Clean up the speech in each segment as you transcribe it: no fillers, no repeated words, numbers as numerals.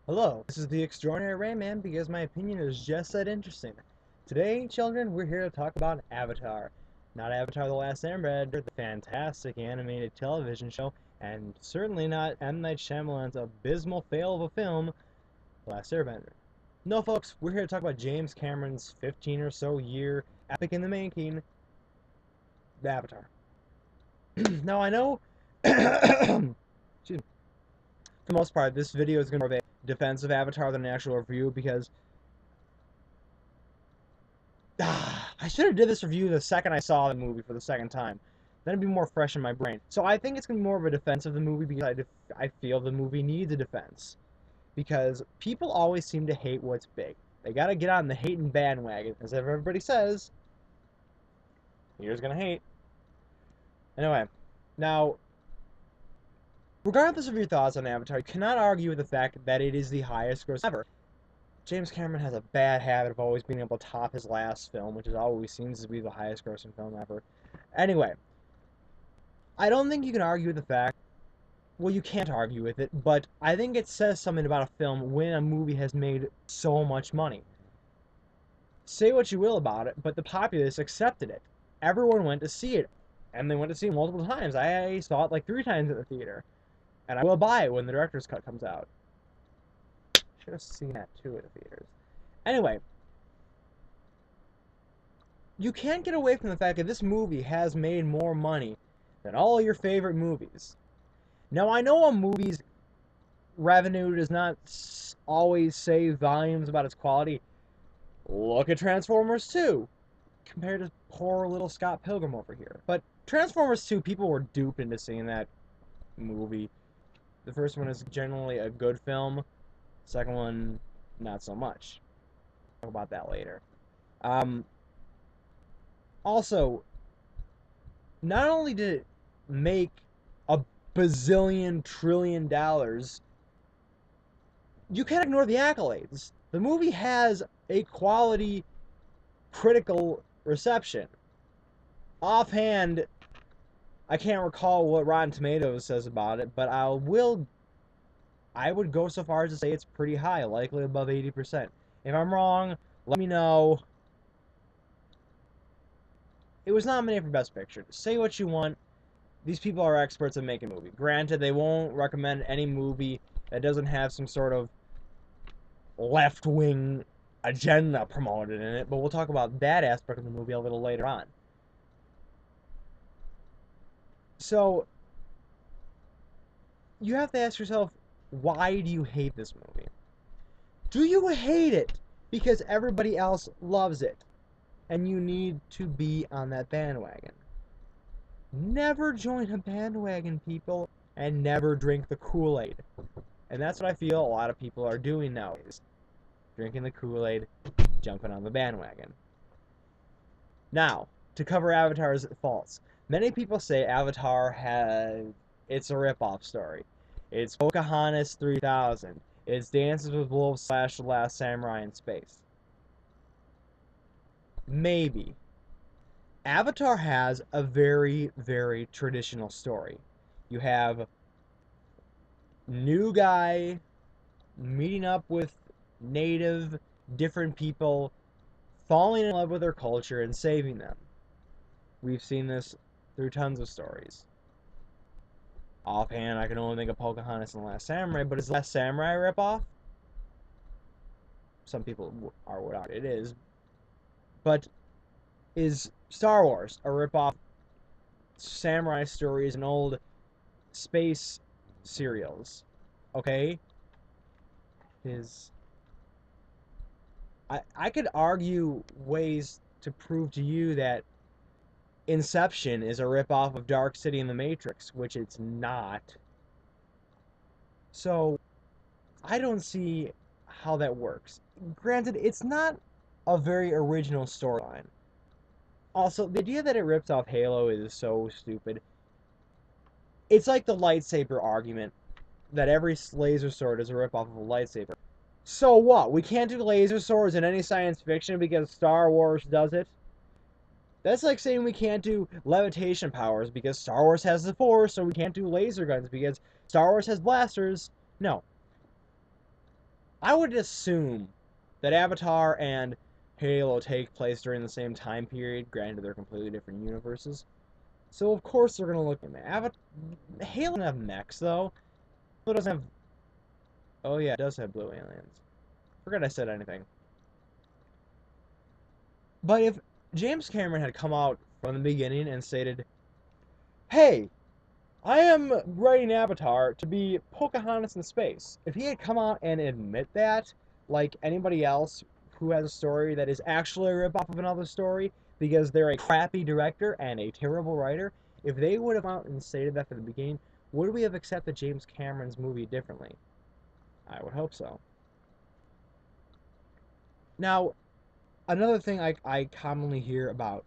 Hello, this is the Extraordinary Rayman because my opinion is just that interesting. Today, children, we're here to talk about Avatar. Not Avatar The Last Airbender, the fantastic animated television show, and certainly not M. Night Shyamalan's abysmal fail of a film, The Last Airbender. No, folks, we're here to talk about James Cameron's 15 or so year epic in the making, The Avatar. Now, I know, excuse me, for the most part, this video is going to be more of a defense of Avatar than an actual review because I should have did this review the second I saw the movie for the second time. Then it'd be more fresh in my brain. So I think it's going to be more of a defense of the movie because I feel the movie needs a defense. Because people always seem to hate what's big. They got to get on the hating bandwagon. As everybody says, here's going to hate. Anyway, now, regardless of your thoughts on Avatar, you cannot argue with the fact that it is the highest gross ever. James Cameron has a bad habit of always being able to top his last film, which is always seems to be the highest grossing film ever. Anyway, I don't think you can argue with the fact, well, you can't argue with it, but I think it says something about a film when a movie has made so much money. Say what you will about it, but the populace accepted it. Everyone went to see it, and they went to see it multiple times. I saw it like 3 times at the theater, and I will buy it when the director's cut comes out. Should have seen that too at the theaters. Anyway, you can't get away from the fact that this movie has made more money than all your favorite movies. Now, I know a movie's revenue does not always say volumes about its quality. Look at Transformers 2 compared to poor little Scott Pilgrim over here. But Transformers 2, people were duped into seeing that movie. The first one is generally a good film. Second one, not so much. Talk about that later. Also, not only did it make a bazillion trillion dollars, you can't ignore the accolades. The movie has a quality critical reception. Offhand, I can't recall what Rotten Tomatoes says about it, but I would go so far as to say it's pretty high, likely above 80%. If I'm wrong, let me know. It was nominated for Best Picture. Say what you want. These people are experts at making a movie. Granted, they won't recommend any movie that doesn't have some sort of left-wing agenda promoted in it, but we'll talk about that aspect of the movie a little later on. So, you have to ask yourself, why do you hate this movie? Do you hate it because everybody else loves it and you need to be on that bandwagon? Never join a bandwagon, people, and never drink the Kool-Aid. And that's what I feel a lot of people are doing nowadays. Drinking the Kool-Aid, jumping on the bandwagon. Now, to cover Avatar's faults. Many people say Avatar it's a rip-off story. It's Pocahontas 3000. It's Dances with Wolves / The Last Samurai in space. Maybe. Avatar has a very, very traditional story. You have new guy meeting up with native, different people, falling in love with their culture and saving them. We've seen this through tons of stories. Offhand, I can only think of Pocahontas and The Last Samurai, but is The Last Samurai a ripoff? Some people would argue it is. But is Star Wars a ripoff? Samurai stories and old space serials. Okay? I could argue ways to prove to you that Inception is a ripoff of Dark City and the Matrix, which it's not. So, I don't see how that works. Granted, it's not a very original storyline. Also, the idea that it rips off Halo is so stupid. It's like the lightsaber argument, that every laser sword is a ripoff of a lightsaber. So what? We can't do laser swords in any science fiction because Star Wars does it? That's like saying we can't do levitation powers because Star Wars has the Force, so we can't do laser guns because Star Wars has blasters. No. I would assume that Avatar and Halo take place during the same time period. Granted, they're completely different universes. So of course they're gonna look at me. Halo doesn't have mechs though. Halo doesn't have. Oh yeah, it does have blue aliens. Forgot I said anything. But if James Cameron had come out from the beginning and stated, "Hey, I am writing Avatar to be Pocahontas in space," if he had come out and admit that, like anybody else who has a story that is actually a rip-off of another story because they're a crappy director and a terrible writer, if they would have come out and stated that from the beginning, would we have accepted James Cameron's movie differently? I would hope so. Now, another thing I commonly hear about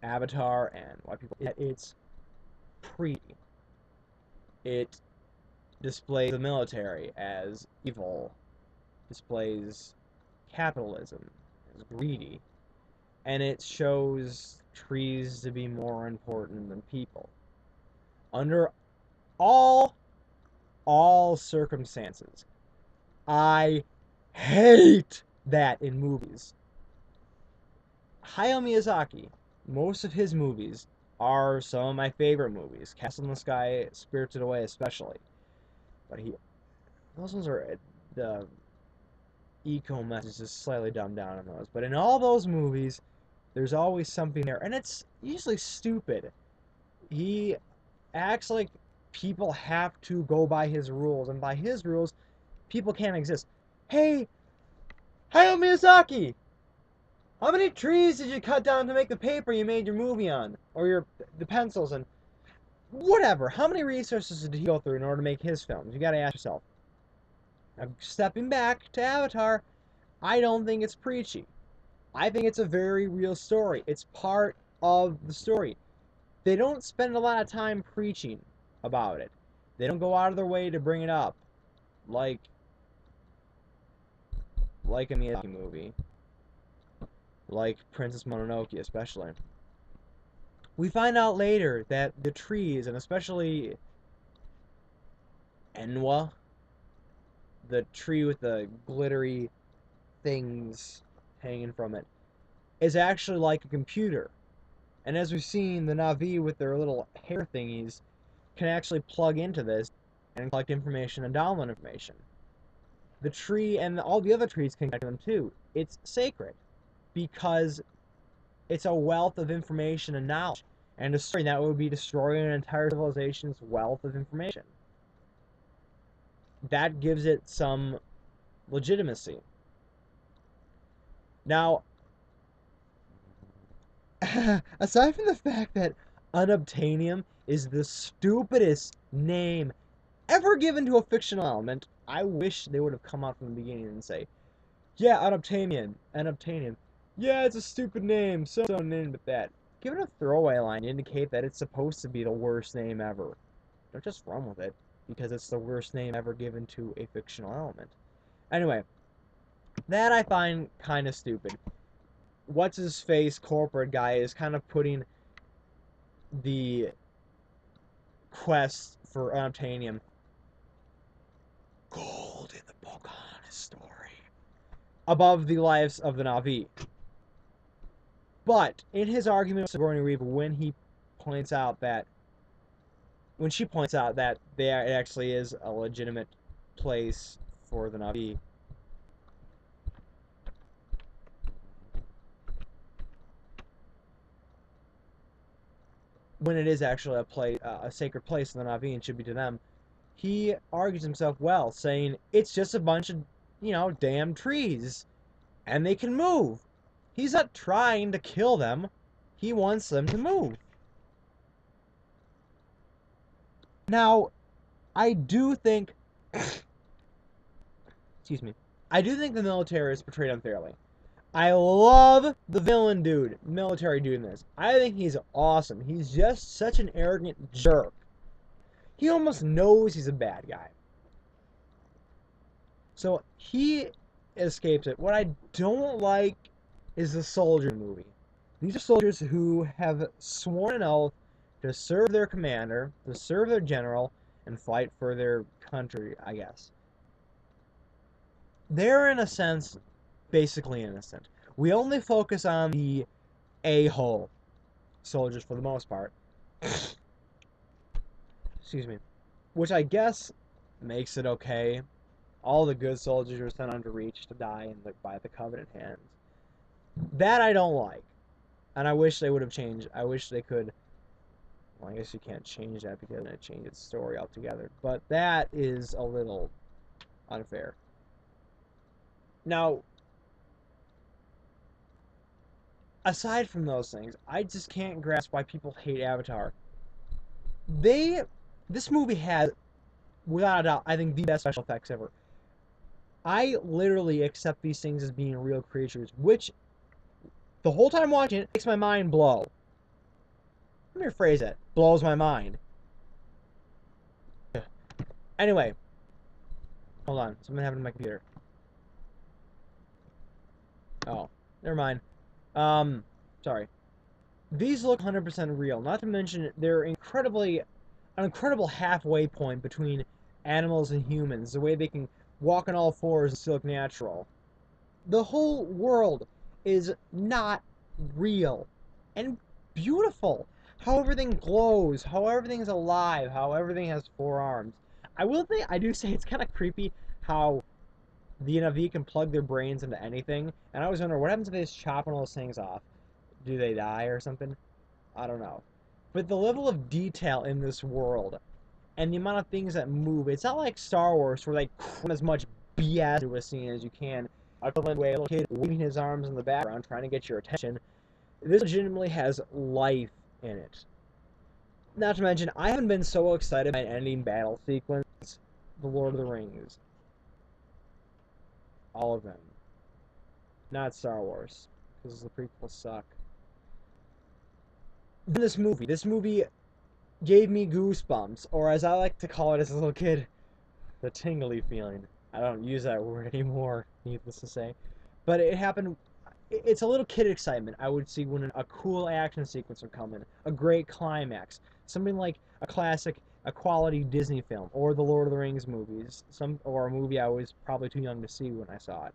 Avatar and why people it's preachy. It displays the military as evil, displays capitalism as greedy, and it shows trees to be more important than people. Under all circumstances, I hate that in movies. Hayao Miyazaki, most of his movies are some of my favorite movies. Castle in the Sky, Spirited Away especially. But those ones are the eco message is slightly dumbed down on those. But in all those movies, there's always something there, and it's usually stupid. He acts like people have to go by his rules, and by his rules, people can't exist. Hey, Hayao Miyazaki, how many trees did you cut down to make the paper you made your movie on, or the pencils and whatever? How many resources did he go through in order to make his films? You got to ask yourself. Now, stepping back to Avatar, I don't think it's preachy. I think it's a very real story. It's part of the story. They don't spend a lot of time preaching about it. They don't go out of their way to bring it up, like a Miyazaki movie, like Princess Mononoke especially. We find out later that the trees, and especially Enwa, the tree with the glittery things hanging from it, is actually like a computer. And as we've seen, the Na'vi with their little hair thingies can actually plug into this and collect information and download information. The tree and all the other trees can connect to them too. It's sacred because it's a wealth of information and knowledge. And destroying that would be destroying an entire civilization's wealth of information. That gives it some legitimacy. Now, aside from the fact that unobtainium is the stupidest name ever given to a fictional element, I wish they would have come out from the beginning and say, yeah, unobtainium. Yeah, it's a stupid name, so named it that. Give it a throwaway line to indicate that it's supposed to be the worst name ever. Don't just run with it, because it's the worst name ever given to a fictional element. Anyway, that I find kind of stupid. What's-his-face corporate guy is kind of putting the quest for unobtainium, gold in the Pocahontas story, above the lives of the Na'vi. But in his argument with Sigourney Weaver, when she points out that there actually is a legitimate place for the Na'vi, when it is actually a sacred place in the Na'vi and should be to them, he argues himself well, saying it's just a bunch of, damn trees, and they can move. He's not trying to kill them. He wants them to move. Now, I do think, excuse me, I do think the military is portrayed unfairly. I love the villain dude, military dude in this. I think he's awesome. He's just such an arrogant jerk. He almost knows he's a bad guy. So he escapes it. What I don't like is the soldier movie. These are soldiers who have sworn an oath to serve their commander, to serve their general, and fight for their country, I guess. they're in a sense basically innocent. We only focus on the a-hole soldiers for the most part. Excuse me. Which I guess makes it okay. All the good soldiers are sent on to Reach to die by the Covenant hands. That I don't like. And I wish they would have changed. I wish they could. Well, I guess you can't change that because it changes the story altogether. But that is a little unfair. Now, aside from those things, I just can't grasp why people hate Avatar. This movie has, without a doubt, I think the best special effects ever. I literally accept these things as being real creatures, which the whole time watching it makes my mind blow. Let me rephrase it. Blows my mind. Anyway, hold on. Something happened to my computer. Oh, never mind. Sorry. These look 100% real. Not to mention, they're an incredible halfway point between animals and humans. The way they can walk on all fours and still look natural. The whole world is not real and beautiful. How everything glows, how everything's alive, how everything has four arms. I do say it's kind of creepy how the Na'vi can plug their brains into anything. And I always wonder, what happens if they just chop one of those things off? Do they die or something? I don't know. But the level of detail in this world and the amount of things that move, it's not like Star Wars where they cram as much BS into a scene as you can. Equivalent way a little kid waving his arms in the background trying to get your attention. This legitimately has life in it. Not to mention, I haven't been so excited by an ending battle sequence. The Lord of the Rings. All of them. Not Star Wars, because the prequels suck. This movie gave me goosebumps, or as I like to call it as a little kid, the tingly feeling. I don't use that word anymore, needless to say. But it happened. It's a little kid excitement I would see when a cool action sequence would come in, a great climax, something like a classic, a quality Disney film, or the Lord of the Rings movies, or a movie I was probably too young to see when I saw it.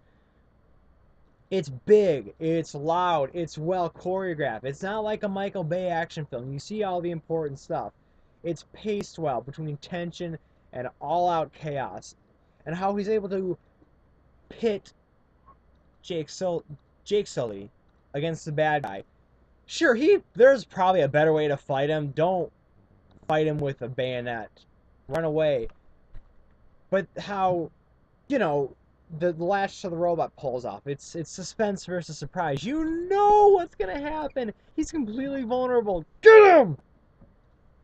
It's big, it's loud, it's well choreographed. It's not like a Michael Bay action film. You see all the important stuff. It's paced well between tension and all-out chaos, and how he's able to pit Jake Sully against the bad guy. Sure, there's probably a better way to fight him. Don't fight him with a bayonet. Run away. But how, you know, the latch to the robot pulls off. It's suspense versus surprise. You know what's gonna happen. He's completely vulnerable. Get him!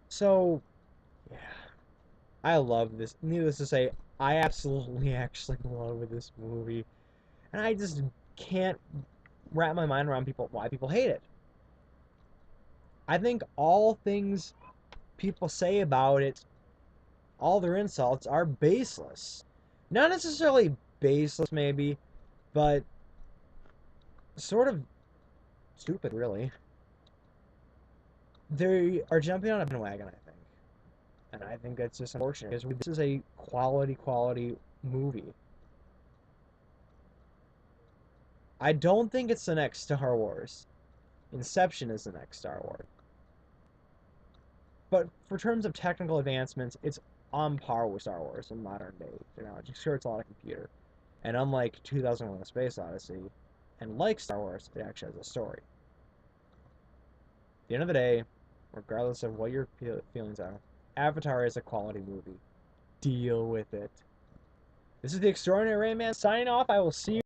So, yeah. I love this. Needless to say, I absolutely actually love this movie. And I just can't wrap my mind around why people hate it. I think all things people say about it, all their insults, are baseless. Not necessarily baseless, maybe, but sort of stupid, really. They are jumping on a bandwagon, I think. And I think that's just unfortunate, because this is a quality movie. I don't think it's the next Star Wars. Inception is the next Star Wars. But for terms of technical advancements, it's on par with Star Wars in modern day technology. Sure, it's a lot of computer. And unlike 2001: A Space Odyssey, and like Star Wars, it actually has a story. At the end of the day, regardless of what your feelings are, Avatar is a quality movie. Deal with it. This is the Extraordinary Rayman signing off. I will see you